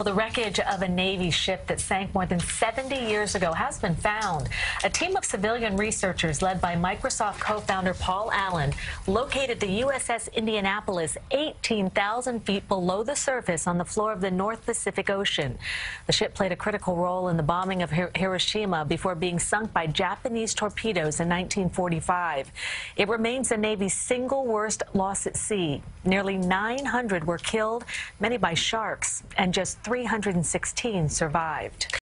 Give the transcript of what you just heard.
Well, the wreckage of a Navy ship that sank more than 70 years ago has been found. A team of civilian researchers led by Microsoft co-founder Paul Allen located the USS Indianapolis 18,000 feet below the surface on the floor of the North Pacific Ocean. The ship played a critical role in the bombing of Hiroshima before being sunk by Japanese torpedoes in 1945. It remains the Navy's single worst loss at sea. Nearly 900 were killed, many by sharks, and just 316 survived.